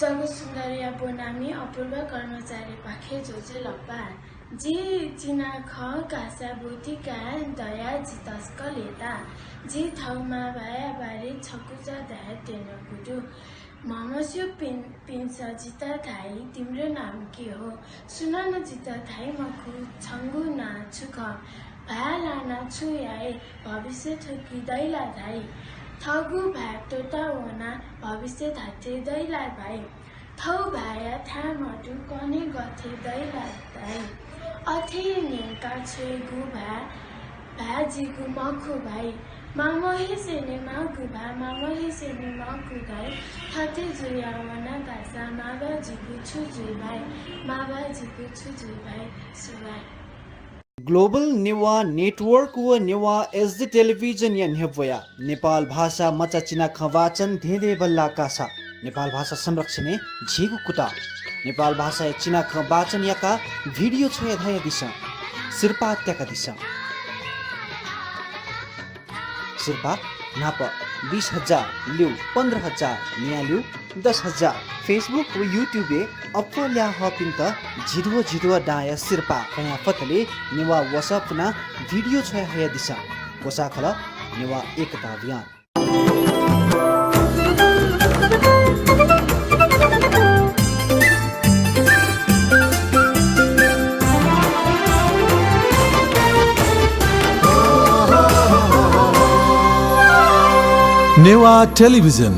जगसुन्दरिया बोनामी अपूर्व कर्मचारी पाखे जोजे लप्पा जी चिना ख कासा बोटिका दया जितस्क लेता जी ठाउँमा भाया बारी छकुचा दाय टेनो गुडु ममस्यो पिन्स जिता थाई तिम्रो नाम के हो सुन न जिता थाई मखु छङ्गु ना छुख भा लाना छु याए भविष्य ठुकी दैला थाई थगु भा तोता वना भविष्य धाते दैला भाइ थौ भाया था मटु कने गथे दैला भाइ अथे नेका छे गु भाजीगु मखु भाइ मामही सेने मागु भा मामही सेने मखु भाइ थते जुया वना गासा माबा जिगु छु जुइ भाइ माबा जिगु छु जुइ भाइ सुभाइ ग्लोबल नेवा नेटवर्क व नेवा एसडी टेलिभिजन या नेपया नेपाल भाषा मचाचिना खवाचन धेदे बल्ला कासा नेपाल भाषा संरक्षण झिगु कुता नेपाल भाषा चिना खवाचन याका भिडियो छोया धय दिशा सिरपा त्याका दिशा सिरपा नाप 20,000 लिउ 15,000 निया लिउ 10,000 फेसबुक व युट्युब अपल्या हपिन त झिडो डाया सिरपा कया फतले नेवा वसपना भिडियो छोया हया दिशा कोसाखल नेवा एकता अभियान नेवा टेलिभिजन